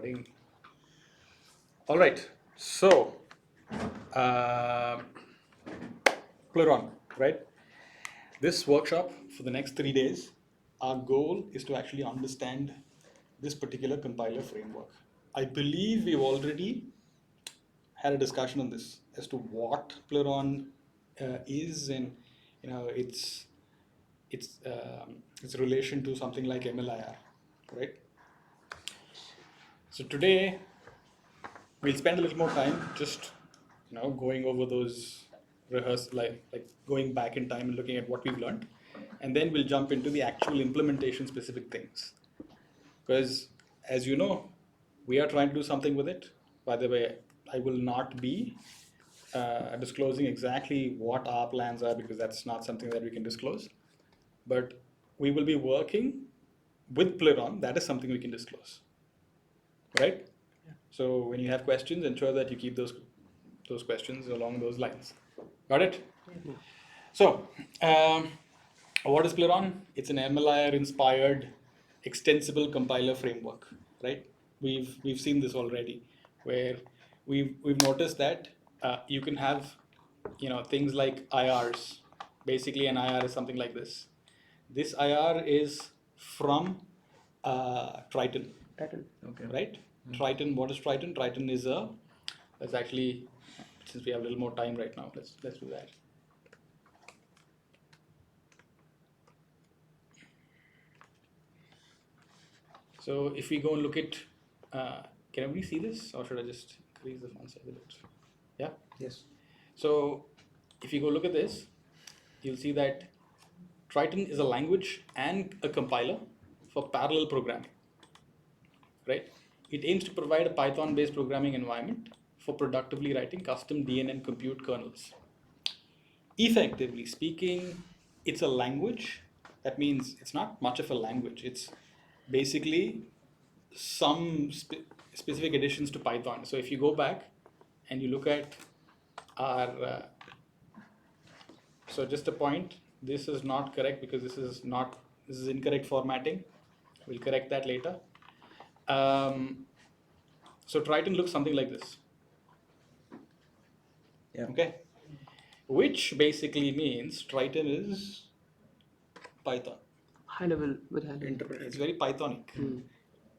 Recording. All right. So, Pliron, right? This workshop for the next 3 days, our goal is to actually understand this particular compiler framework. I believe we've already had a discussion on this as to what Pliron is and its relation to something like MLIR, right? So today we'll spend a little more time just going over those like going back in time and looking at what we've learned, and then we'll jump into the actual implementation specific things, because as you know, we are trying to do something with it. By the way, I will not be disclosing exactly what our plans are, because that's not something that we can disclose, but we will be working with Pliron. That is something we can disclose, right? So when you have questions, ensure that you keep those questions along those lines. Got it? Yeah. So, what is Pliron? It's an MLIR inspired extensible compiler framework, right? We've seen this already, where we've noticed that you can have things like IRs. Basically, an IR is something like this. This IR is from Triton. Pattern. Okay. Right? Triton. What is Triton? Triton is let's actually, since we have a little more time right now, let's do that. So if we go and look at, can everybody see this, or should I just increase the font size a bit? Yeah. Yes. So if you go look at this, you'll see that Triton is a language and a compiler for parallel programming, right? It aims to provide a Python-based programming environment for productively writing custom DNN compute kernels. Effectively speaking, it's a language. That means it's not much of a language. It's basically some specific additions to Python. So if you go back and you look at our, so just a point, this is not correct because this is incorrect formatting. We'll correct that later. So Triton looks something like this. Yeah. Okay. Which basically means Triton is Python. High level with high level. It's very Pythonic.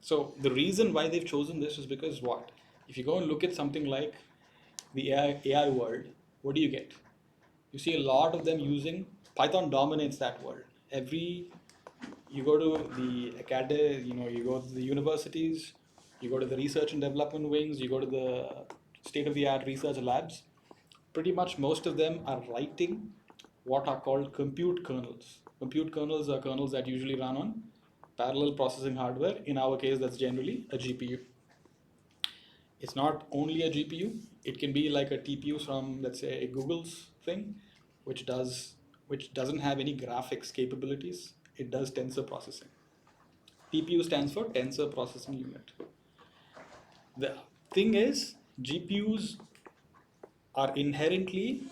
So the reason why they've chosen this is because what? If you go and look at something like the AI world, what do you get? You see a lot of them using Python. Dominates that world. You go to the academy, you go to the universities, you go to the research and development wings, you go to the state-of-the-art research labs. Pretty much most of them are writing what are called compute kernels. Compute kernels are kernels that usually run on parallel processing hardware. In our case, that's generally a GPU. It's not only a GPU. It can be like a TPU from, let's say, Google's thing, which doesn't have any graphics capabilities. It does tensor processing. TPU stands for tensor processing unit. The thing is, GPUs are inherently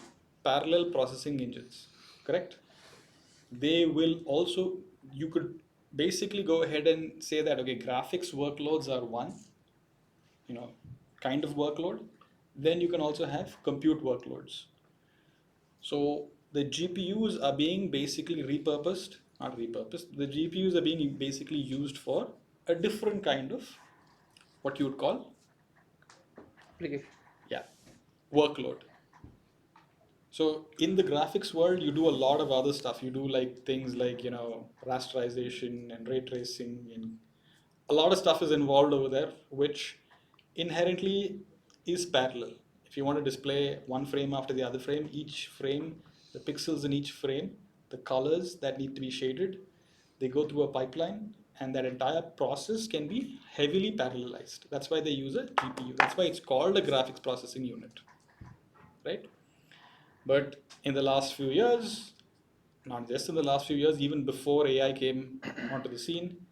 parallel processing engines, correct? They will also, you could basically go ahead and say that, okay, graphics workloads are one, kind of workload. Then you can also have compute workloads. So the GPUs are being basically not repurposed, the GPUs are being basically used for a different kind of what you would call Application. yeah, workload. So in the graphics world, you do a lot of other stuff. You do like things like, rasterization and ray tracing, and a lot of stuff is involved over there, which inherently is parallel. If you want to display one frame after the other frame, each frame, the pixels in each frame, the colors that need to be shaded, they go through a pipeline, and that entire process can be heavily parallelized. That's why they use a GPU. That's why it's called a graphics processing unit, right? But in the last few years, not just in the last few years, even before AI came onto the scene,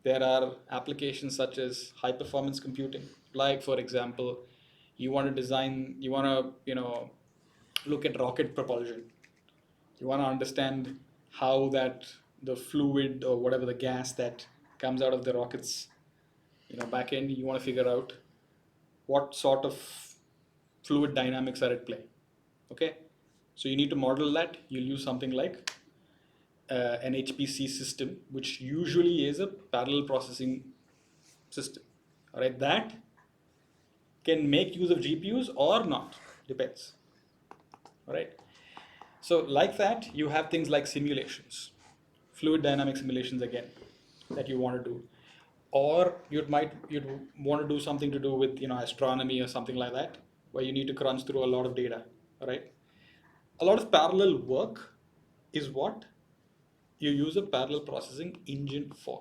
there are applications such as high performance computing. Like, for example, you want to look at rocket propulsion. You want to understand how that the fluid or whatever the gas that comes out of the rockets, backend, you want to figure out what sort of fluid dynamics are at play. Okay, so you need to model that. You'll use something like an HPC system, which usually is a parallel processing system. All right, that can make use of GPUs or not, depends. All right, so like that, you have things like simulations, fluid dynamic simulations again, that you want to do, or you'd want to do something to do with astronomy or something like that, where you need to crunch through a lot of data. All right, a lot of parallel work is what you use a parallel processing engine for.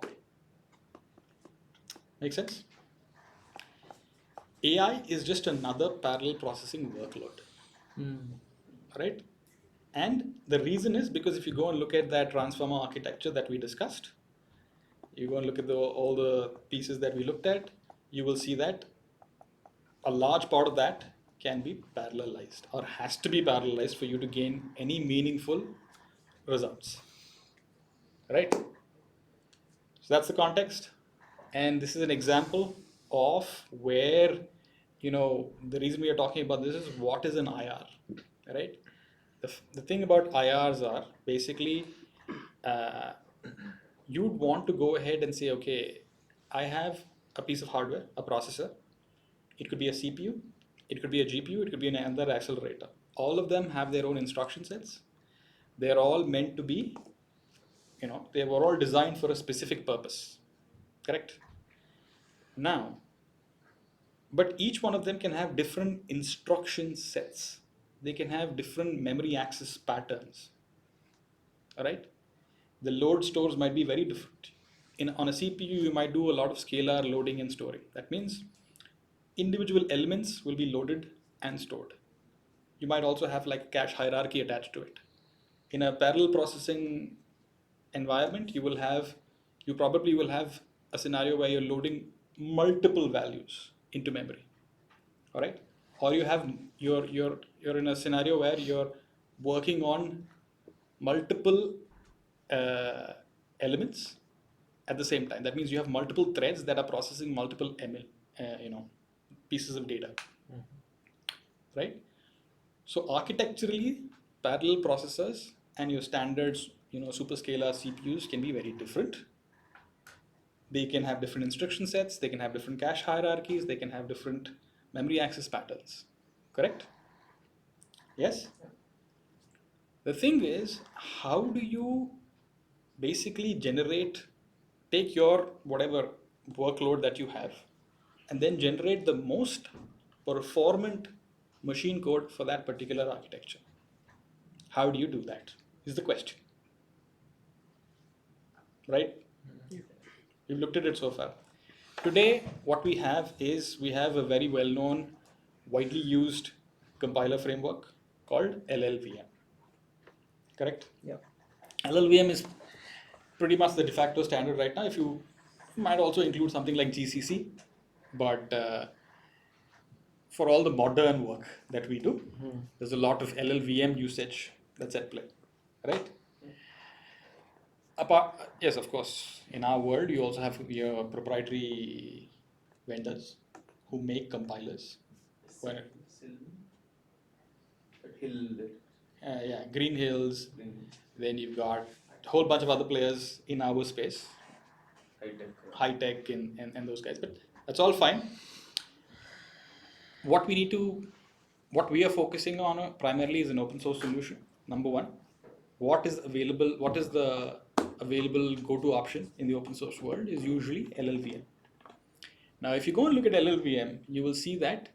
Make sense? AI is just another parallel processing workload, right? And the reason is because if you go and look at that transformer architecture that we discussed, you go and look at all the pieces that we looked at, you will see that a large part of that can be parallelized or has to be parallelized for you to gain any meaningful results, right? So that's the context. And this is an example of where, the reason we are talking about this is what is an IR, right? The thing about IRs are basically uh, you'd want to go ahead and say, okay, I have a piece of hardware, a processor. It could be a CPU, it could be a GPU, it could be another accelerator. All of them have their own instruction sets. They're all meant to be, they were all designed for a specific purpose, correct? Now, but each one of them can have different instruction sets. They can have different memory access patterns, all right? The load stores might be very different. On a CPU, you might do a lot of scalar loading and storing. That means individual elements will be loaded and stored. You might also have like a cache hierarchy attached to it. In a parallel processing environment, you probably will have a scenario where you're loading multiple values into memory. All right, or you're in a scenario where you're working on multiple uh, elements at the same time. That means you have multiple threads that are processing multiple pieces of data, right? So architecturally, parallel processors and your standards, superscalar CPUs can be very different. They can have different instruction sets, they can have different cache hierarchies, they can have different memory access patterns, correct? Yes? The thing is, how do you basically take your whatever workload that you have and then generate the most performant machine code for that particular architecture? How do you do that? Is the question. Right? We've looked at it so far. Today, what we have is we have a very well-known, widely used compiler framework called LLVM. Correct? Yeah. LLVM is pretty much the de facto standard right now. If you might also include something like GCC, but for all the modern work that we do, there's a lot of LLVM usage that's at play, right? Yes, of course. In our world, you also have your proprietary vendors who make compilers. Yeah, Green Hills. Then you've got a whole bunch of other players in our space, high tech and those guys. But that's all fine. What we are focusing on primarily is an open source solution. Number one, what is the available go-to option in the open source world is usually LLVM. Now, if you go and look at LLVM, you will see that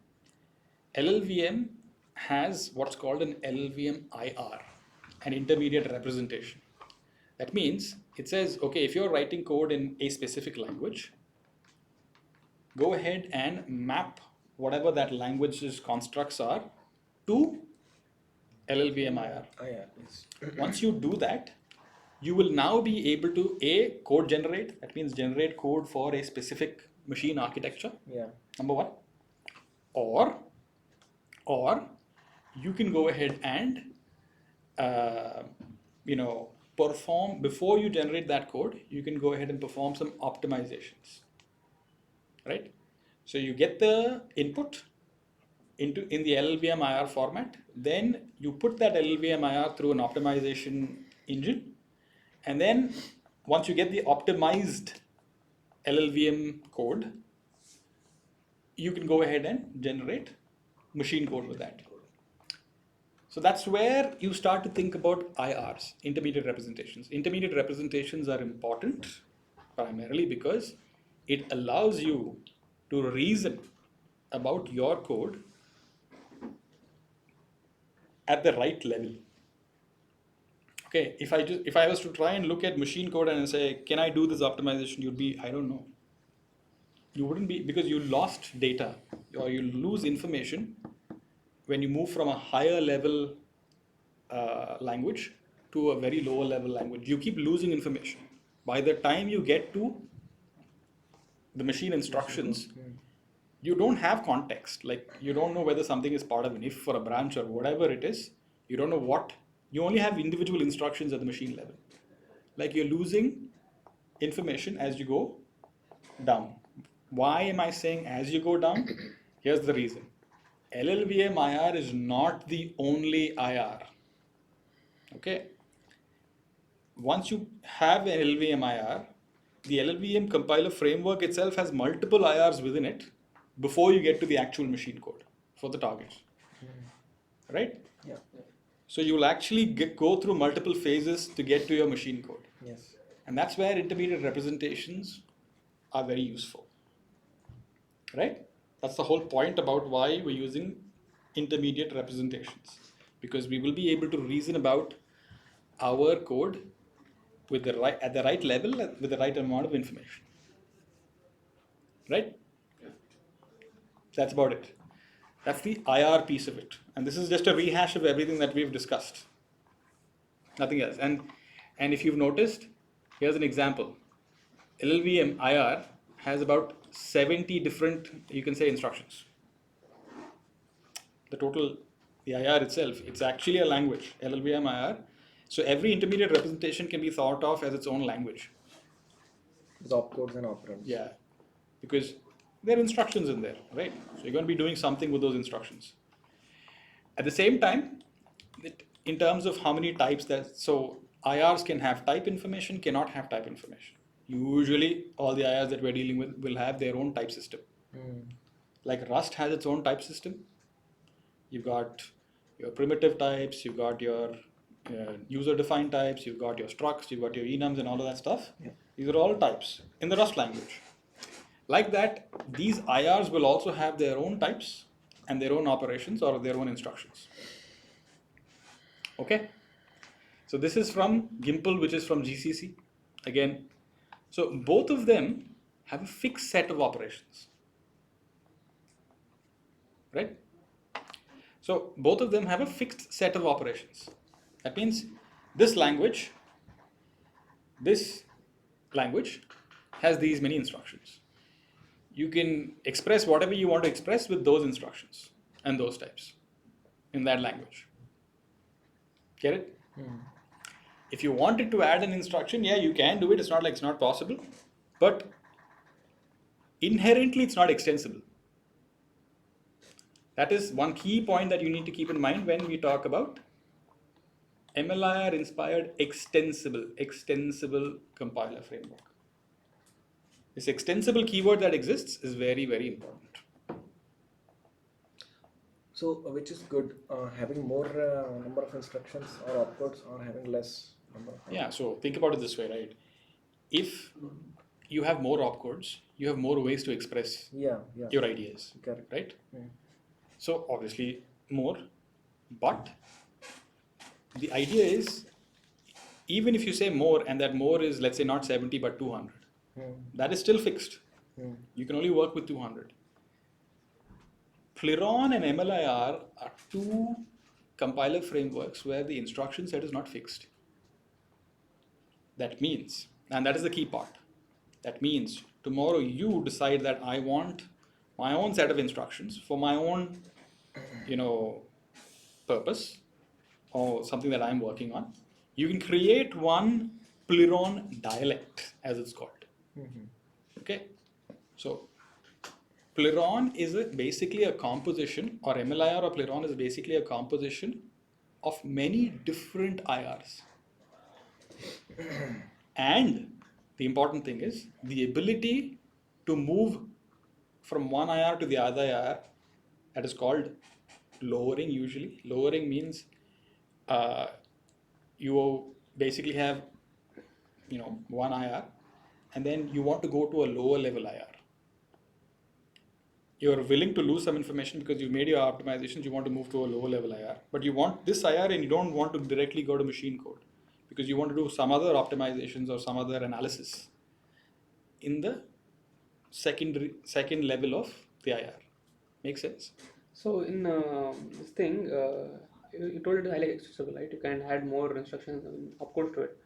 LLVM has what's called an LLVM-IR, an intermediate representation. That means it says, okay, if you're writing code in a specific language, go ahead and map whatever that language's constructs are to LLVM-IR. Once you do that, you will now be able to code generate. That means generate code for a specific machine architecture. Yeah. Number one. Or you can go ahead and perform, before you generate that code, you can go ahead and perform some optimizations. right? So you get the input in the LLVM-IR format, then you put that LLVM-IR through an optimization engine, and then once you get the optimized LLVM code, you can go ahead and generate machine code with that. So that's where you start to think about IRs, intermediate representations. Intermediate representations are important primarily because it allows you to reason about your code at the right level. Okay, if I was to try and look at machine code and say, can I do this optimization? You'd be, I don't know. You wouldn't be, because you lost data or you lose information when you move from a higher level language to a very lower level language. You keep losing information. By the time you get to the machine instructions, you don't have context. Like, you don't know whether something is part of an if or a branch or whatever it is. You don't know what. You only have individual instructions at the machine level. Like, you're losing information as you go down. Why am I saying as you go down? Here's the reason. LLVM-IR is not the only IR. Okay. Once you have an LLVM-IR, the LLVM compiler framework itself has multiple IRs within it before you get to the actual machine code for the targets. Right? Yeah. So you will actually go through multiple phases to get to your machine code. Yes. And that's where intermediate representations are very useful. Right? That's the whole point about why we're using intermediate representations. Because we will be able to reason about our code with the right, at the right level, with the right amount of information. Right? That's about it. That's the IR piece of it. And this is just a rehash of everything that we've discussed. Nothing else. And if you've noticed, here's an example. LLVM-IR has about 70 different, you can say, instructions. The IR itself, it's actually a language, LLVM-IR. So every intermediate representation can be thought of as its own language. With opcodes and operands. Yeah, because there are instructions in there, right? So you're going to be doing something with those instructions. At the same time, in terms of how many types so IRs can have type information, cannot have type information. Usually all the IRs that we're dealing with will have their own type system. Like Rust has its own type system. You've got your primitive types, you've got your user-defined types, you've got your structs, you've got your enums and all of that stuff. Yeah. These are all types in the Rust language. Like that, these IRs will also have their own types and their own operations or their own instructions. Okay? So this is from Gimple, which is from GCC. Again, so both of them have a fixed set of operations. Right? So both of them have a fixed set of operations. That means this language has these many instructions. You can express whatever you want to express with those instructions and those types in that language. Get it? If you wanted to add an instruction, yeah, you can do it. It's not like it's not possible. But inherently, it's not extensible. That is one key point that you need to keep in mind when we talk about MLIR inspired extensible compiler framework. This extensible keyword that exists is very, very important. So, which is good, having more number of instructions or opcodes, or having less number of opcodes? Yeah, so think about it this way, right? If you have more opcodes, you have more ways to express Yeah. your ideas, Correct. right? Yeah. So obviously more, but the idea is, even if you say more and that more is, let's say, not 70 but 200, that is still fixed. You can only work with 200. Pliron and MLIR are two compiler frameworks where the instruction set is not fixed. That means, and that is the key part, that means tomorrow you decide that I want my own set of instructions for my own, purpose or something that I'm working on. You can create one Pliron dialect, as it's called. Okay, so Pliron is basically a composition, or MLIR or Pliron is basically a composition of many different IRs. And the important thing is the ability to move from one IR to the other IR, that is called lowering usually. Lowering means you basically have one IR and then you want to go to a lower level IR. You're willing to lose some information because you made your optimizations, you want to move to a lower level IR, but you want this IR and you don't want to directly go to machine code because you want to do some other optimizations or some other analysis in the second level of the IR. Make sense? So in this thing, you told it highly extensible, right? You can add more instructions and opcodes to it.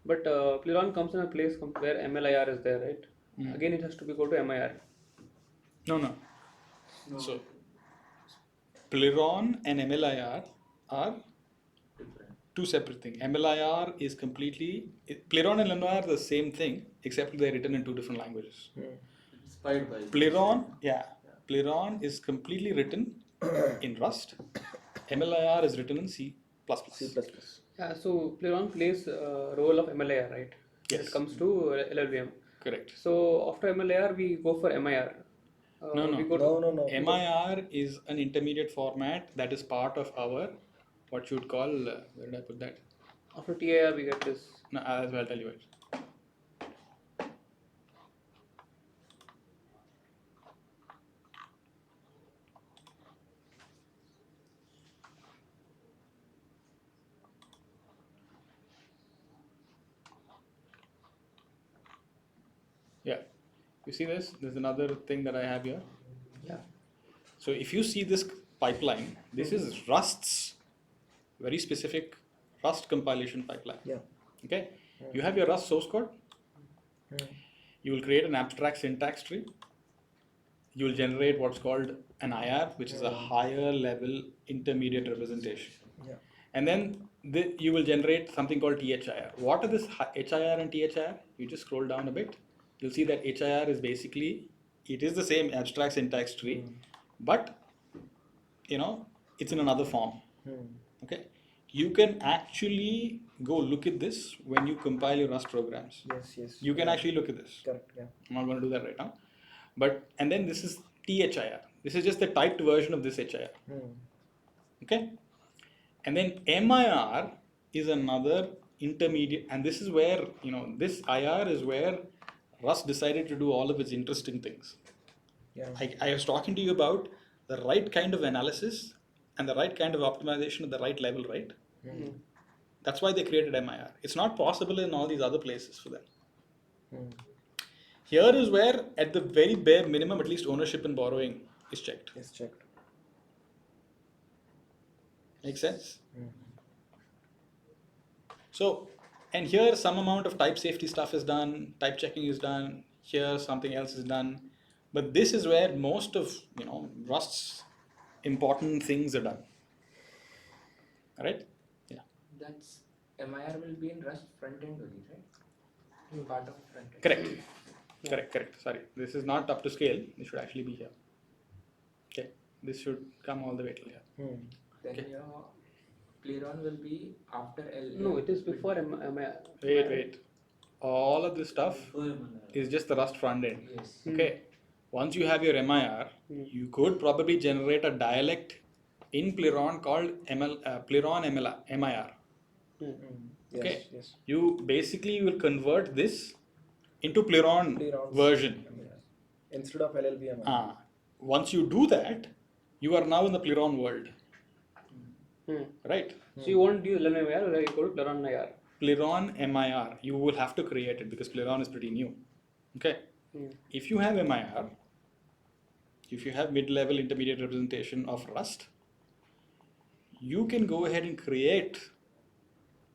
But Pliron comes in a place where MLIR is there, right? Again, it has to be go to MIR. No. So Pliron and MLIR are two separate things. MLIR is Pliron and MLIR are the same thing, except they're written in two different languages. Inspired by Pliron is completely written in Rust. MLIR is written in C++. C++. Yeah, so Pliron plays a role of MLIR, right? When Yes. it comes to LLVM. Correct. So after MLIR, we go for MIR. No. No. MIR is an intermediate format that is part of our, what you would call, where did I put that? After TIR, we get this. No, I'll tell you it. Yeah, you see this? There's another thing that I have here. Yeah. So if you see this pipeline, this is Rust's very specific Rust compilation pipeline. Yeah. Okay, you have your Rust source code. Hmm. You will create an abstract syntax tree. You will generate what's called an IR, which is a higher level intermediate representation. Yeah. And then you will generate something called THIR. What are this HIR and THIR? You just scroll down a bit. You'll see that HIR is basically, it is the same abstract syntax tree, but it's in another form. Okay, you can actually go look at this when you compile your Rust programs. Yes. You can actually look at this. Correct. Yeah. I'm not going to do that right now. And then this is THIR. This is just the typed version of this HIR. Okay, and then MIR is another intermediate, and this is where this IR is where Rust decided to do all of its interesting things. Yeah. I was talking to you about the right kind of analysis and the right kind of optimization at the right level, right? That's why they created MIR. It's not possible in all these other places for them. Here is where, at the very bare minimum, at least ownership and borrowing is checked. Yes, checked. Makes sense? So, and here some amount of type safety stuff is done, type checking is done, here something else is done. But this is where most of Rust's important things are done. Right? Yeah. That's MIR will be in Rust front end only, right? Part of front end. Correct. Sorry, this is not up to scale. This should actually be here. Okay, this should come all the way till here. Then your Pliron will be after L. No, it is before MIR. Wait. All of this stuff is just the Rust front end. Yes. Okay. Once you have your MIR, you could probably generate a dialect in Pliron called Pliron MIR. Okay. Yes. You basically will convert this into Pliron version. Instead of LLVM. Once you do that, you are now in the Pliron world. Right? So you won't use LLVM-IR or you go to Pliron IR? Pliron MIR, you will have to create it because Pliron is pretty new. Okay? If you have MIR, if you have mid-level intermediate representation of Rust, you can go ahead and create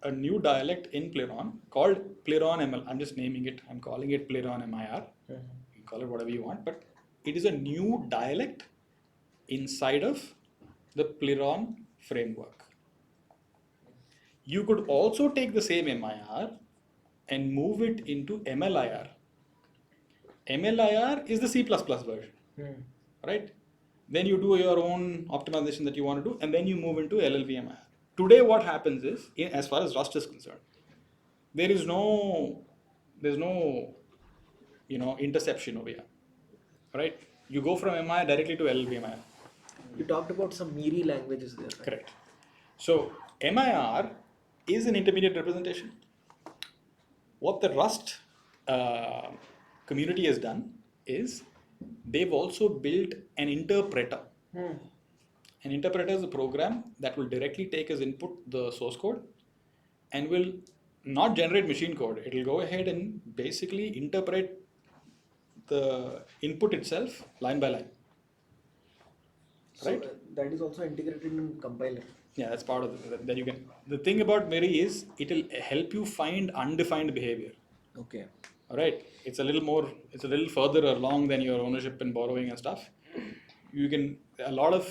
a new dialect in Pliron called Pliron ML. I'm just naming it. I'm calling it Pliron MIR. You can call it whatever you want, but it is a new dialect inside of the Pliron framework. You could also take the same MIR and move it into MLIR. MLIR is the C++ version. right? Then you do your own optimization that you want to do, and then you move into LLVM-IR. Today, what happens is, as far as Rust is concerned, there's no, interception over here, right? You go from MI directly to LLVM-IR. You talked about some MIRI languages there, right? Correct. So MIR is an intermediate representation. What the Rust community has done is they've also built an interpreter. An interpreter is a program that will directly take as input the source code and will not generate machine code. It will go ahead and basically interpret the input itself line by line. So Right? that is also integrated in compiler. Yeah, that's part of it. Then you can. The thing about MIRI is it will help you find undefined behavior. Okay. All right, it's a little further along than your ownership and borrowing and stuff. You can a lot of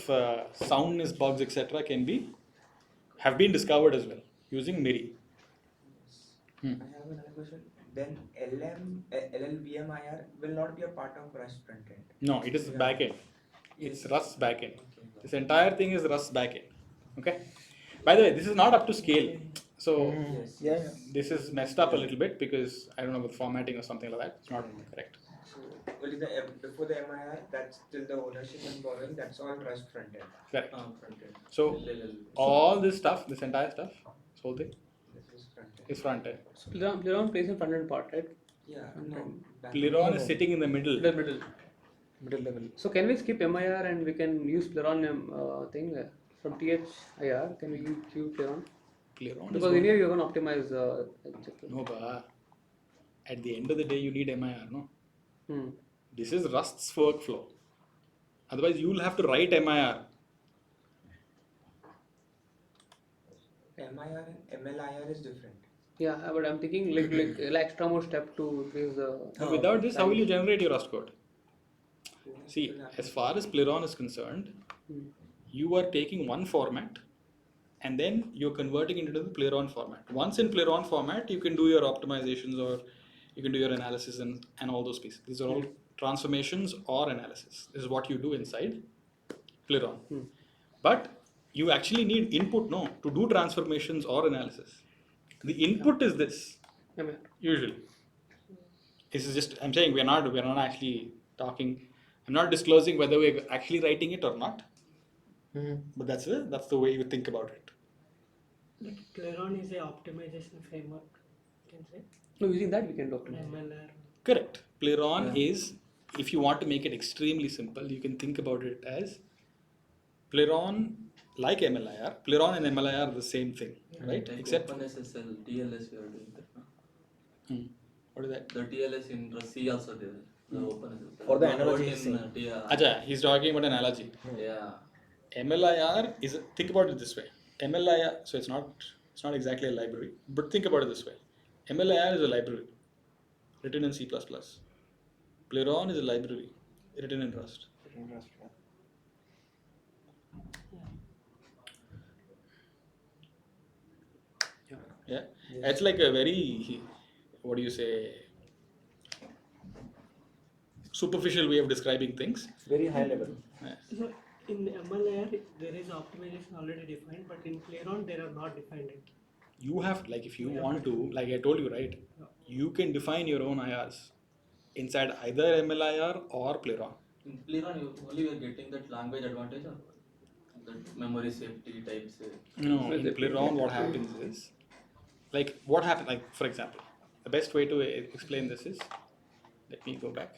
soundness bugs etc. have been discovered as well using MIRI. I have another question. Then LLVM-IR will not be a part of Rust frontend. No, it is Yeah. backend. It's Yes. Rust backend. Okay. This entire thing is Rust backend. Okay. By the way, this is not up to scale. So Yes. Yeah. this is messed up a little bit because I don't know with formatting or something like that. It's not correct. So only before the MIR, that's still the ownership and borrowing. That's all Rust frontend. Correct. Frontend. So LLVM. all this stuff, this entire stuff, this whole thing This is frontend. is front end. So Pliron plays in front end part, right? Yeah. No. Pliron is sitting in the middle. Middle level. So can we skip MIR and we can use Pliron thing from THIR? Can we use Pliron? Pliron is Because what- in here you're going to optimize. No, but at the end of the day, you need MIR, no? Hmm. This is Rust's workflow. Otherwise, you'll have to write MIR. MIR and MLIR is different. Yeah, but I'm thinking like extra more step to increase the. Without this, how will you generate your Rust code? See, as far as Pliron is concerned, you are taking one format and then you're converting it into the Pliron format. Once in Pliron format, you can do your optimizations or you can do your analysis and all those pieces. These are all transformations or analysis. This is what you do inside Pliron. But you actually need input, no, to do transformations or analysis. The input is this, MIR. usually. This is just, I'm saying we're not actually talking, I'm not disclosing whether we're actually writing it or not. But that's the way you think about it. Like Pliron is a optimization framework, you can say. No, using that we can do optimize. MLR. Correct. Pliron is, if you want to make it extremely simple, you can think about it as Pliron like MLIR. Pliron and MLIR are the same thing, right? Like Except OpenSSL, TLS we are doing that. No? what is that? The TLS in C also there. The OpenSSL. For the Not analogy in, he's saying. Acha, he's talking about analogy. Yeah. MLIR is, think about it this way. MLIR, so it's not exactly a library, but think about it this way. MLIR is a library written in C++. Pliron is a library written in Rust. Yeah, it's like a very, what do you say, superficial way of describing things. Very high level. Yeah. So in MLIR there is optimization already defined, but in Pliron there are not defined it. You have, like, if you want to, like I told you, right, you can define your own IRs inside either MLIR or Pliron. In Pliron, only we are getting that language advantage or that memory safety types. No, in Pliron, what happens is, like, what happened, like, for example, the best way to explain this is, let me go back.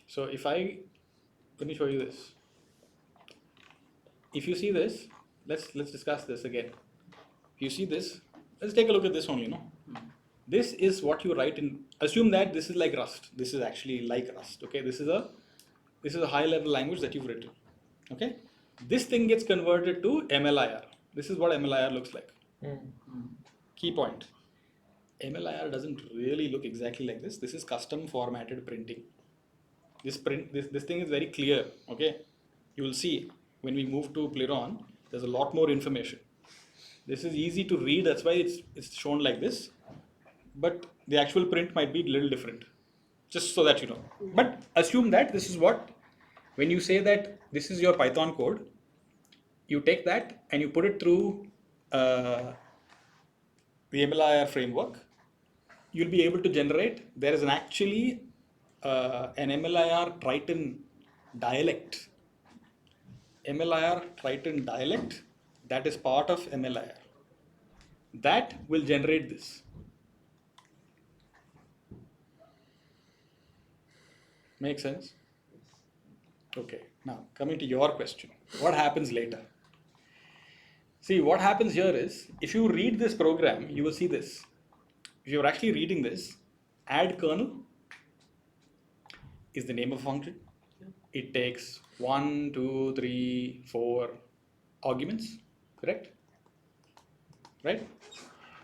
So if let me show you this. If you see this, let's discuss this again. If you see this, let's take a look at this only, no? This is what you write in, assume that this is like Rust. This is actually like Rust, okay? This is a high level language that you've written, okay? This thing gets converted to MLIR. This is what MLIR looks like. Key point. MLIR doesn't really look exactly like this. This is custom formatted printing. This thing is very clear, okay? You will see when we move to Pliron, there's a lot more information. This is easy to read, that's why it's shown like this. but the actual print might be a little different. Just so that you know. But assume that this is what, when you say that this is your Python code, you take that and you put it through the MLIR framework, you'll be able to generate, there is actually an MLIR Triton dialect. MLIR Triton dialect that is part of MLIR. That will generate this. Make sense? Okay, now coming to your question. What happens later? See, what happens here is, if you read this program, you will see this. If you're actually reading this, add kernel is the name of a function. It takes 1, 2, 3, 4 arguments, correct? Right?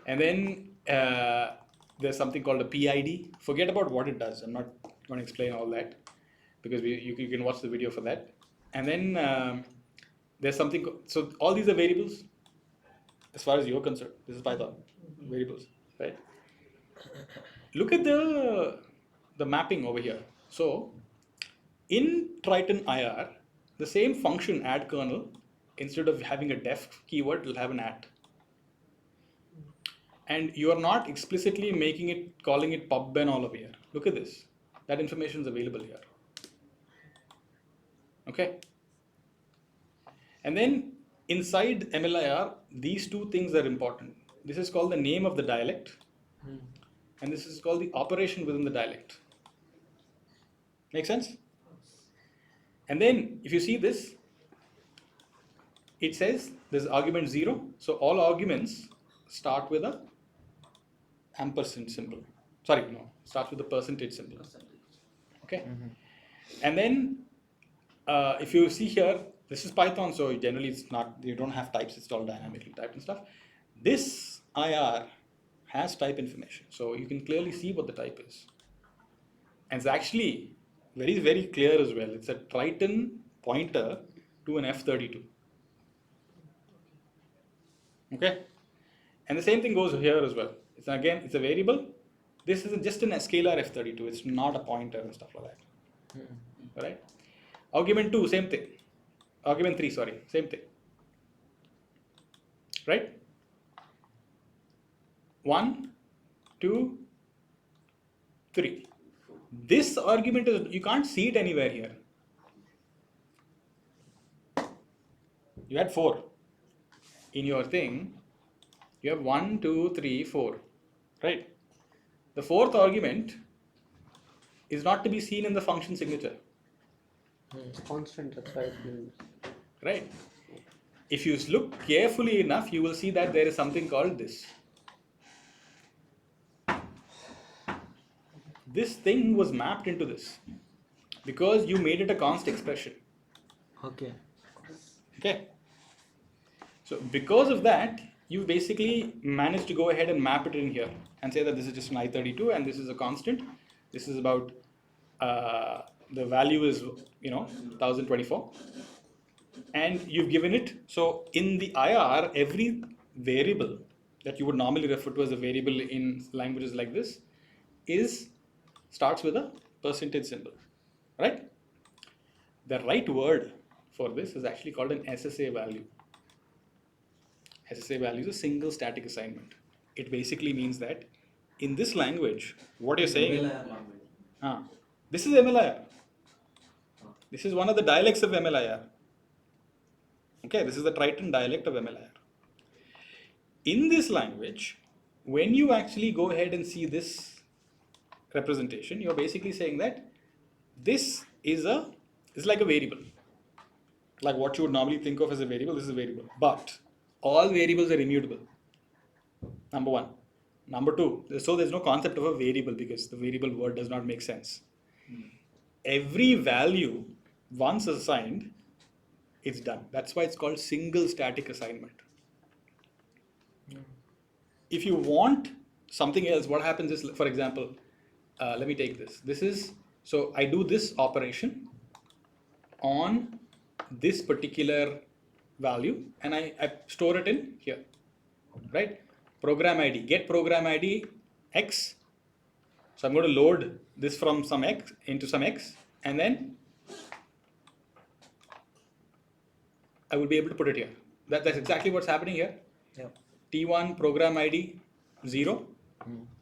And then there's something called a PID. Forget about what it does. I'm not going to explain all that because you can watch the video for that. And then there's something, so all these are variables as far as you're concerned. This is Python, variables, right? Look at the mapping over here. So in Triton IR, the same function add kernel, instead of having a def keyword, will have an at. And you are not explicitly making it, calling it pubben all over here. Look at this. That information is available here. Okay. And then inside MLIR, these two things are important. This is called the name of the dialect. And this is called the operation within the dialect. Make sense? And then if you see this, it says there's argument 0. So all arguments start with a ampersand symbol. Sorry, no, starts with the percentage symbol. Okay. And then if you see here, this is Python, so generally it's not, you don't have types, it's all dynamically typed and stuff. This IR has type information, so you can clearly see what the type is. And it's actually very, very clear as well. It's a Triton pointer to an F32. Okay? And the same thing goes here as well. It's again, it's a variable. This is just an scalar F32. It's not a pointer and stuff like that. All right? Argument 2, same thing. Argument 3, sorry, same thing. Right? 1, 2, 3. This argument is, you can't see it anywhere here. You had 4. In your thing, you have 1, 2, 3, 4. Right? The 4th argument is not to be seen in the function signature. It's constant, that's why it's been. Right? If you look carefully enough, you will see that there is something called this. This thing was mapped into this because you made it a const expression. Okay. Okay. So because of that, you basically managed to go ahead and map it in here and say that this is just an I32 and this is a constant. This is about the value is 1024, and you've given it. So in the IR, every variable that you would normally refer to as a variable in languages like this starts with a percentage symbol, right? The right word for this is actually called an SSA value. SSA value is a single static assignment. It basically means that in this language, what you're saying, MLIR language. This is MLIR. This is one of the dialects of MLIR. Okay, this is the Triton dialect of MLIR. In this language, when you actually go ahead and see this representation, you're basically saying that this is like a variable. Like what you would normally think of as a variable, this is a variable. But all variables are immutable. Number 1. Number 2, so there's no concept of a variable because the variable word does not make sense. Every value, once assigned, it's done. That's why it's called single static assignment. If you want something else, what happens is, for example, let me take this. This is, so I do this operation on this particular value and I store it in here, right? Program ID, get program ID X. So I'm going to load this from some X into some X, and then I will be able to put it here. That's exactly what's happening here. Yeah. T1 program ID 0,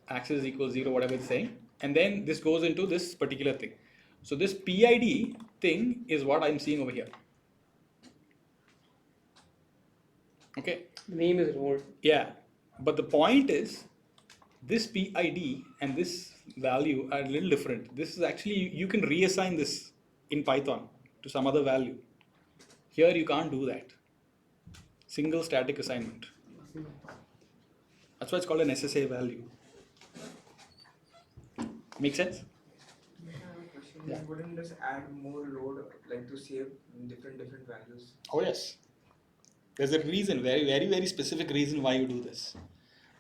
access equals 0, whatever it's saying. And then this goes into this particular thing. So this PID thing is what I'm seeing over here. Okay. The name is removed. Yeah. But the point is, this PID and this value are a little different. This is actually, you can reassign this in Python to some other value. Here you can't do that. Single static assignment. That's why it's called an SSA value. Make sense? I have a question. Wouldn't this add more load, like to save different values? Oh yes. There's a reason, very specific reason why you do this.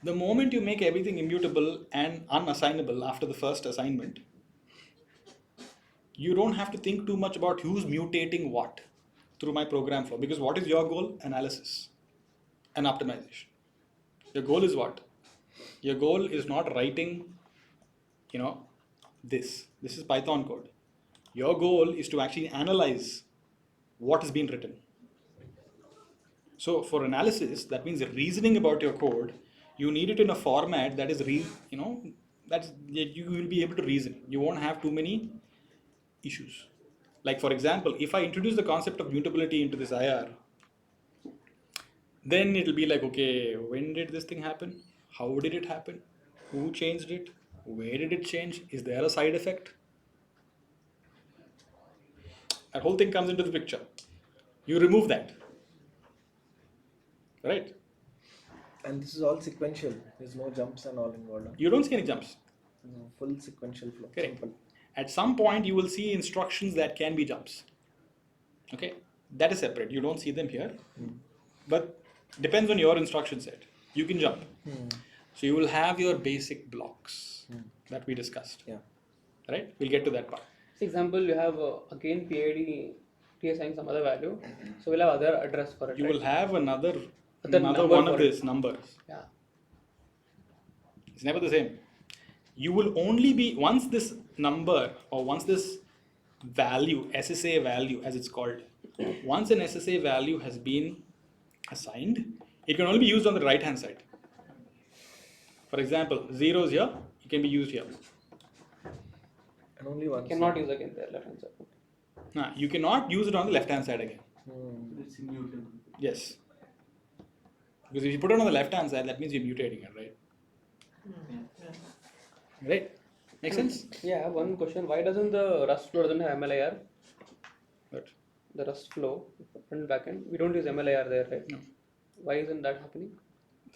The moment you make everything immutable and unassignable after the first assignment, you don't have to think too much about who's mutating what through my program flow. Because what is your goal? Analysis and optimization. Your goal is what? Your goal is not writing, this. This is Python code. Your goal is to actually analyze what has been written. So for analysis, that means reasoning about your code, you need it in a format that is, that you will be able to reason. You won't have too many issues. Like for example, if I introduce the concept of mutability into this IR, then it'll be like, okay, when did this thing happen? How did it happen? Who changed it? Where did it change? Is there a side effect? That whole thing comes into the picture. You remove that. Right? And this is all sequential. There's no jumps and all involved. You don't see any jumps. No, full sequential flow. Correct. Simple. At some point, you will see instructions that can be jumps. Okay? That is separate. You don't see them here. But depends on your instruction set. You can jump. So you will have your basic blocks that we discussed. Yeah. Right? We'll get to that part. For example, you have again PID reassigning some other value. So we'll have other address for it. You right? will have another number one for of it. these numbers. Yeah. It's never the same. You will only be, once this number or once this value, SSA value as it's called, once an SSA value has been assigned, it can only be used on the right hand side. For example, 0 is here, it can be used here. And only one. Cannot use again there left hand side. Nah, you cannot use it on the left hand side again. It's immutable. Yes. Because if you put it on the left hand side, that means you're mutating it, right? Right? Make sense? Yeah, I have one question. Why doesn't the Rust flow doesn't have MLIR? But The Rust flow, front and backend, we don't use MLIR there, right? No. Why isn't that happening?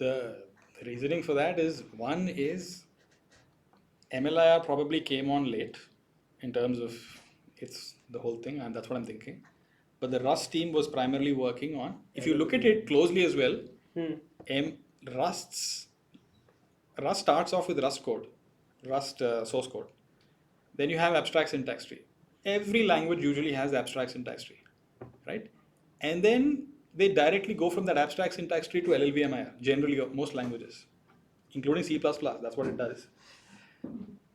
the reasoning for that is, one is MLIR probably came on late in terms of it's the whole thing, and that's what I'm thinking. But the Rust team was primarily working on, if you look at it closely as well, Rust starts off with Rust code, Rust source code. Then you have abstract syntax tree. Every language usually has abstract syntax tree, right? And then they directly go from that abstract syntax tree to LLVM-IR, generally most languages, including C++, that's what it does.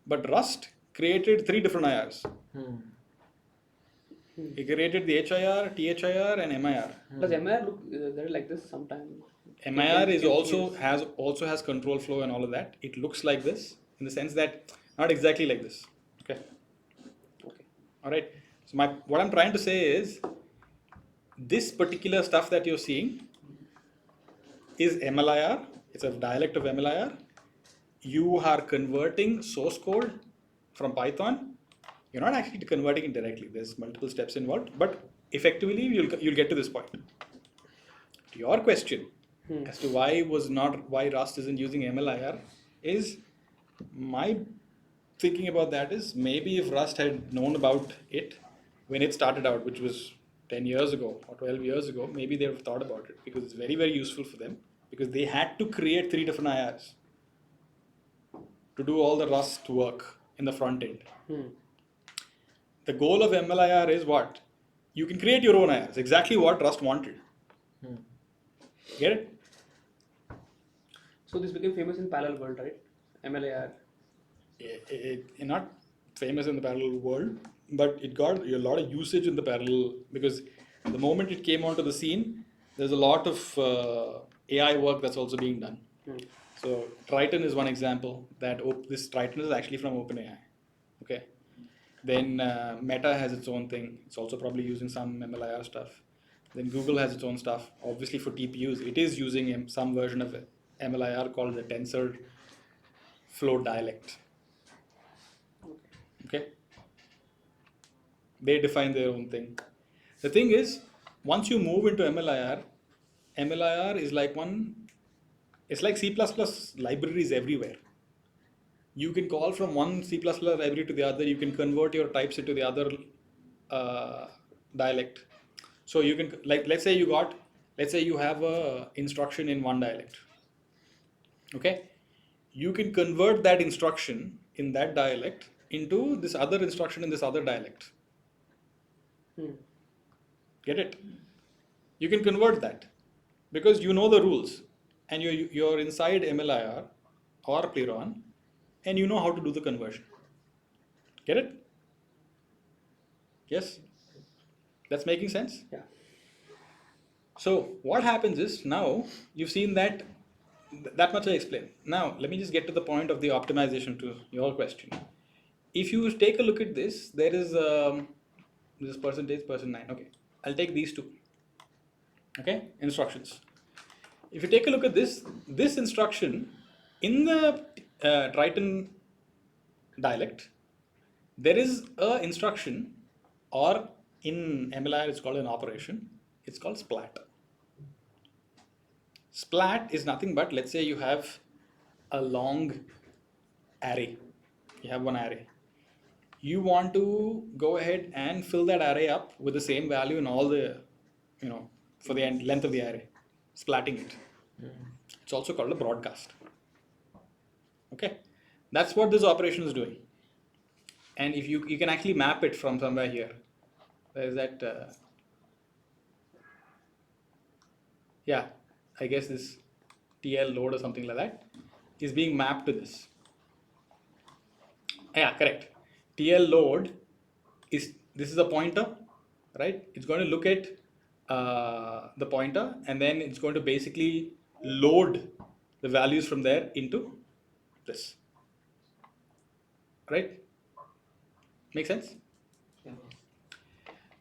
But Rust created 3 different IRs. It created the HIR, THIR, and MIR. Does MLIR look they're like this sometimes? MIR is also has control flow and all of that. It looks like this in the sense that not exactly like this. Okay. All right. So what I'm trying to say is this particular stuff that you're seeing is MLIR. It's a dialect of MLIR. You are converting source code from Python. You're not actually converting it directly. There's multiple steps involved, but effectively you'll get to this point. To your question as to why Rust isn't using MLIR is my thinking about that is maybe if Rust had known about it when it started out, which was 10 years ago or 12 years ago, maybe they would have thought about it because it's very, very useful for them because they had to create 3 different IRs to do all the Rust work in the front end. The goal of MLIR is what? You can create your own IRs, exactly what Rust wanted. Get it? So this became famous in parallel world, right? MLIR? Not famous in the parallel world, but it got a lot of usage in the parallel because the moment it came onto the scene, there's a lot of AI work that's also being done. So Triton is one example that this Triton is actually from OpenAI. Okay. Then Meta has its own thing. It's also probably using some MLIR stuff. Then Google has its own stuff. Obviously for TPUs, it is using some version of MLIR called the tensor flow dialect. Okay. They define their own thing. The thing is, once you move into MLIR, MLIR is like it's like C++ libraries everywhere. You can call from one C++ library to the other. You can convert your types into the other dialect. So you can, like, let's say you have a instruction in one dialect. Okay, you can convert that instruction in that dialect into this other instruction in this other dialect. Get it? You can convert that because you know the rules and you're inside MLIR or Pliron and you know how to do the conversion. Get it? Yes? That's making sense? Yeah. So what happens is now you've seen that much I explained. Now let me just get to the point of the optimization to your question. If you take a look at this, there is this percentage, percent 9. Okay, I'll take these two. Okay, instructions. If you take a look at this instruction in the Triton dialect, there is a instruction, or in MLIR it's called an operation. It's called splat. Splat is nothing but, let's say you have a long array. You have one array. You want to go ahead and fill that array up with the same value in all the, for the length of the array, splatting it. It's also called a broadcast. Okay, that's what this operation is doing. And if you can actually map it from somewhere here. There is that, yeah, I guess this TL load or something like that is being mapped to this. Yeah, correct. TL load this is a pointer, right? It's going to look at the pointer and then it's going to basically load the values from there into this, right? Make sense? Yeah.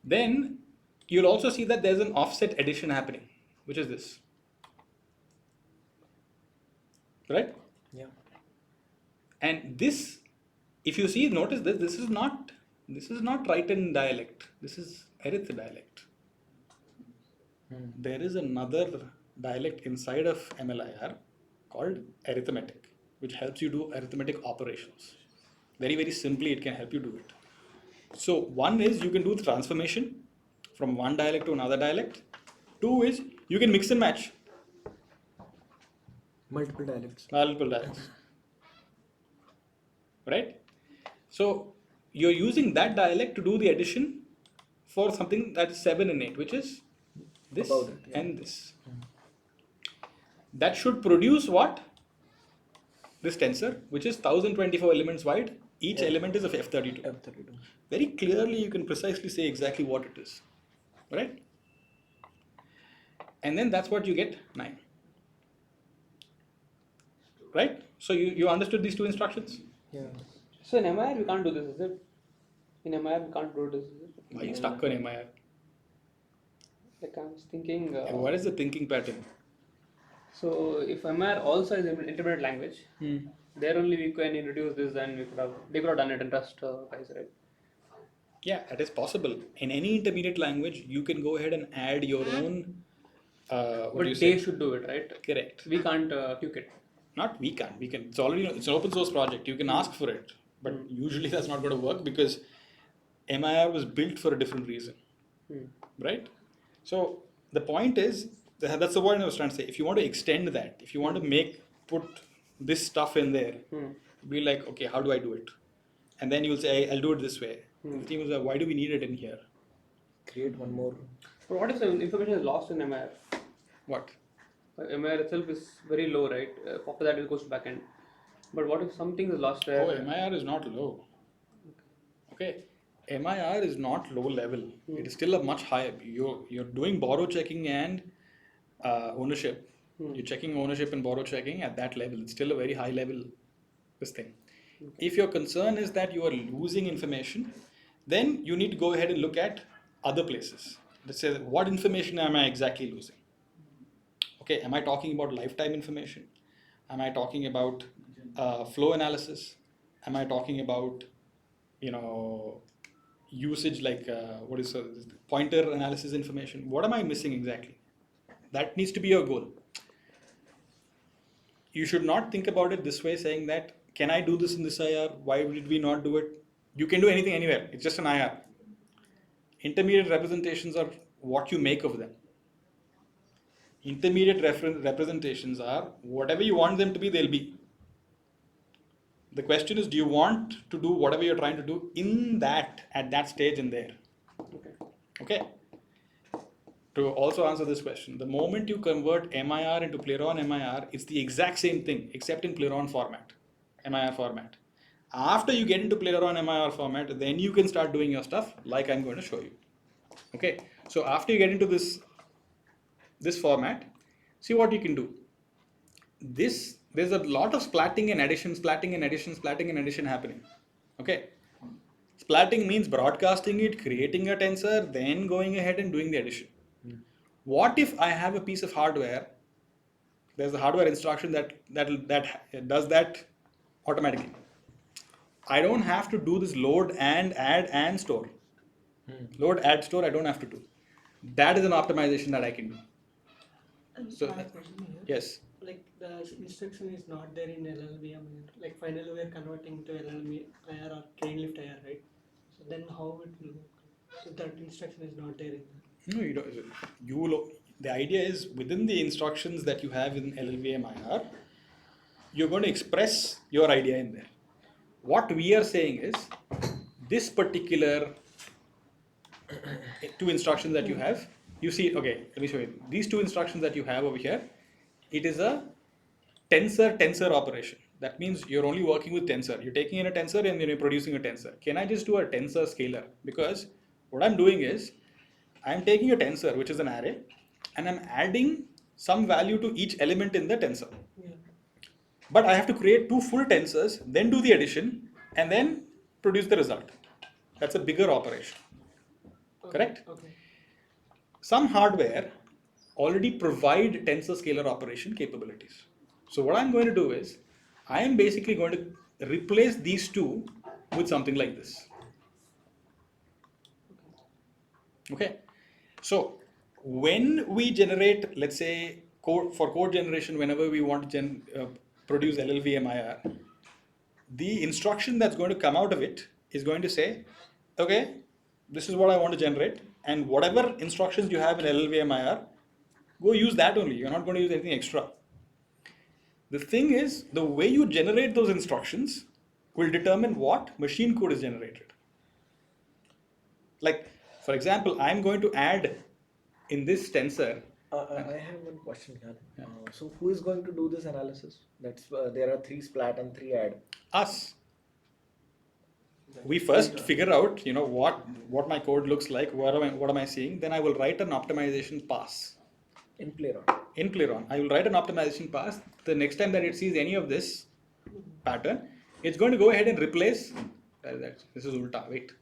Then you'll also see that there's an offset addition happening, which is this, right? Yeah. And this, if you see, notice that this is not Triton dialect. This is Arith dialect. There is another dialect inside of MLIR called arithmetic, which helps you do arithmetic operations. Very, very simply, it can help you do it. So one is you can do the transformation from one dialect to another dialect. Two is you can mix and match Multiple dialects. Right? So you're using that dialect to do the addition for something that's 7 and 8, which is this and this. That should produce what? This tensor, which is 1024 elements wide. Each element is of F32. F32. Very clearly, you can precisely say exactly what it is, right? And then that's what you get 9, right? So you understood these two instructions? Yeah. So in MIR we can't do this, is it? In MIR we can't do this, is it? Why are you stuck on MIR? Like I was thinking. What is the thinking pattern? So if MIR also is an intermediate language, there only we can introduce this, and they could have done it in Rust, guys, right? Yeah, it is possible. In any intermediate language, you can go ahead and add your own. But they should do it, right? Correct. We can't tweak it. Not we can. We can. It's already it's an open source project. You can ask for it, but usually that's not going to work because MIR was built for a different reason, right? So the point is that's the point I was trying to say. If you want to extend that, if you want to put this stuff in there, be like, okay, how do I do it? And then you'll say, I'll do it this way. The team will say, why do we need it in here? Create one more. But what if the information is lost in MIR? What? MIR itself is very low, right? After that it goes to backend. But what if something is lost there? Oh, MIR is not low. Okay, MIR is not low level. It is still a much higher. You're doing borrow checking and ownership. You're checking ownership and borrow checking at that level. It's still a very high level. This thing. If your concern is that you are losing information, then you need to go ahead and look at other places. Let's say, what information am I exactly losing? Okay, am I talking about lifetime information? Am I talking about flow analysis? Am I talking about, usage like what is pointer analysis information? What am I missing exactly? That needs to be your goal. You should not think about it this way, saying that, can I do this in this IR? Why did we not do it? You can do anything anywhere. It's just an IR. Intermediate representations are what you make of them. Intermediate representations are whatever you want them to be, they'll be. The question is, do you want to do whatever you're trying to do at that stage in there? Okay. To also answer this question, the moment you convert MIR into Pliron MIR, it's the exact same thing except in Pliron format, MIR format. After you get into Pliron MIR format, then you can start doing your stuff like I'm going to show you. Okay, so after you get into this format, see what you can do. There's a lot of splatting and addition, splatting and addition, splatting and addition happening. Okay, splatting means broadcasting it, creating a tensor, then going ahead and doing the addition. What if I have a piece of hardware? There's a hardware instruction that does that automatically. I don't have to do this load and add and store. Load, add, store, I don't have to do. That is an optimization that I can do. So, I have a question here. yes. Like the instruction is not there in LLVM-IR. Like finally we are converting to LLVM-IR or Cranelift IR, right? So then how it will work? So that instruction is not there in there. No, you don't. You will. The idea is within the instructions that you have in LLVM-IR, you're going to express your idea in there. What we are saying is this particular two instructions that you have. You see, okay, let me show you. These two instructions that you have over here, it is a tensor operation. That means you're only working with tensor. You're taking in a tensor and then you're producing a tensor. Can I just do a tensor scalar? Because what I'm doing is I'm taking a tensor, which is an array, and I'm adding some value to each element in the tensor. Yeah. But I have to create two full tensors, then do the addition, and then produce the result. That's a bigger operation. Okay. Correct? Okay. Some hardware already provide tensor scalar operation capabilities. So what I'm going to do is, I am basically going to replace these two with something like this. Okay. So when we generate, let's say, code generation, whenever we want to produce LLVM-IR, the instruction that's going to come out of it is going to say, okay, this is what I want to generate, and whatever instructions you have in LLVM-IR, go use that only. You're not going to use anything extra. The thing is, the way you generate those instructions will determine what machine code is generated. Like, for example, I'm going to add in this tensor. I have one question here. So who is going to do this analysis? That's there are 3 splat and 3 add. Us. We first figure out, what my code looks like. What am I seeing? Then I will write an optimization pass. In Pliron. In Pliron, I will write an optimization pass. The next time that it sees any of this pattern, it's going to go ahead and replace. This is ulta. Wait.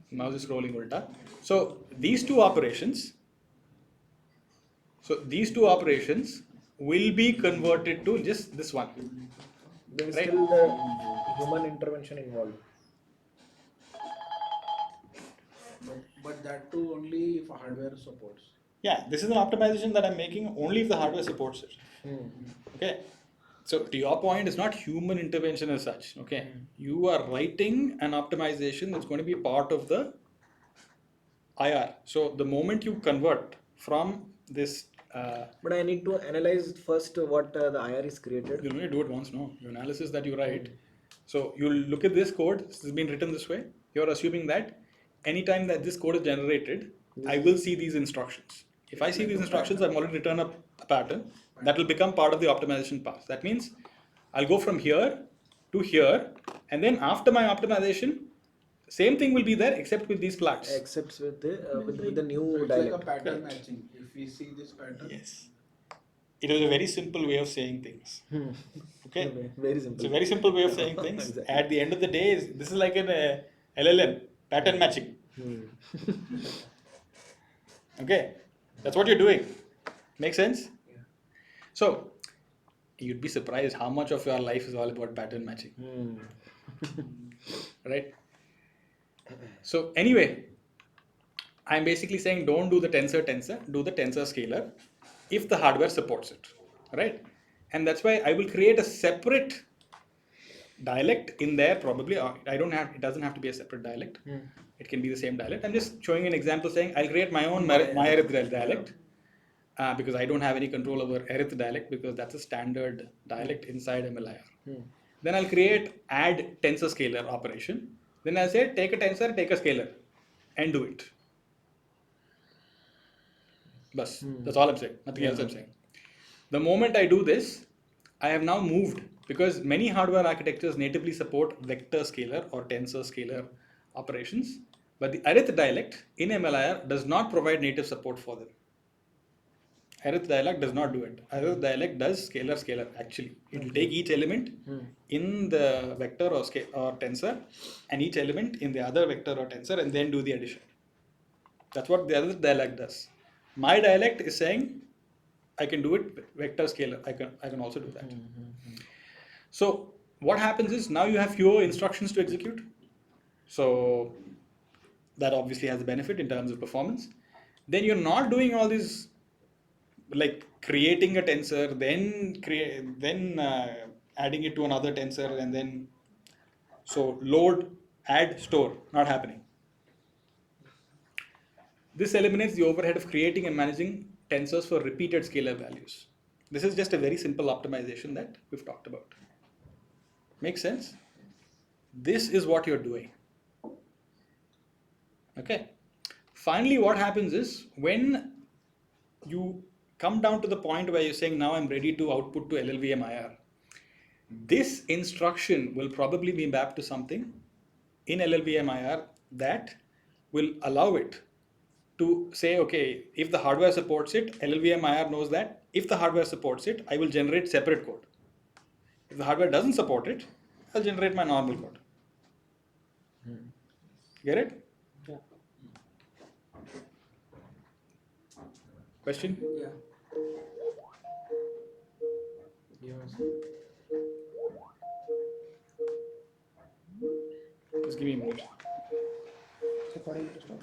Mouse is scrolling ulta. So these two operations. Will be converted to just this one. There is Right. still the human intervention involved. But that too only if hardware supports. Yeah, this is an optimization that I'm making only if the hardware supports it. Okay. So to your point, it's not human intervention as such. Okay. You are writing an optimization that's going to be part of the IR. So the moment you convert from this, But I need to analyze first what the IR is created. you only do it once, no? Your analysis that you write. So you'll look at this code. This has been written this way. You're assuming that anytime that this code is generated, I will see these instructions. If I see these instructions, I've already written a pattern that will become part of the optimization path. That means I'll go from here to here, and then after my optimization, same thing will be there except with these flags. Except with the new So it's dialect. like a pattern Correct. matching. If we see this pattern, Yes. It is a very simple way of saying things. Okay. Very It's simple. a very simple way of saying things. Exactly. At the end of the day, this is like an LLM, pattern matching. Okay. That's what you're doing. Make sense? Yeah. So, you'd be surprised how much of your life is all about pattern matching. Right? So, anyway, I'm basically saying don't do the tensor, do the tensor scalar if the hardware supports it, right? And that's why I will create a separate dialect in there probably. It doesn't have to be a separate dialect. It can be the same dialect. I'm just showing an example saying I'll create my own MLIR dialect because I don't have any control over arith dialect because that's a standard dialect inside MLIR. Then I'll add tensor scalar operation. Then I'll say take a tensor, take a scalar and do it. Bas, that's all I'm saying, nothing else I'm saying. The moment I do this, I have now moved because many hardware architectures natively support vector scalar or tensor scalar operations, but the arith dialect in MLIR does not provide native support for them. Arith dialect does not do it. Arith dialect does scalar actually. It will take each element in the vector or tensor and each element in the other vector or tensor and then do the addition. That's what the other dialect does. My dialect is saying I can do it vector scalar. I can also do that. So what happens is now you have fewer instructions to execute. So that obviously has a benefit in terms of performance. Then you're not doing all these like creating a tensor, then adding it to another tensor, and then so load, add, store, not happening. This eliminates the overhead of creating and managing tensors for repeated scalar values. This is just a very simple optimization that we've talked about. Make sense? This is what you're doing. Okay. Finally, what happens is when you come down to the point where you're saying, now I'm ready to output to LLVM-IR, this instruction will probably be mapped to something in LLVM-IR that will allow it to say, okay, if the hardware supports it, LLVM-IR knows that if the hardware supports it, I will generate separate code. If the hardware doesn't support it, I'll generate my normal code. Get it? Yeah. Question? Yeah. Just give me a minute. According to stuff.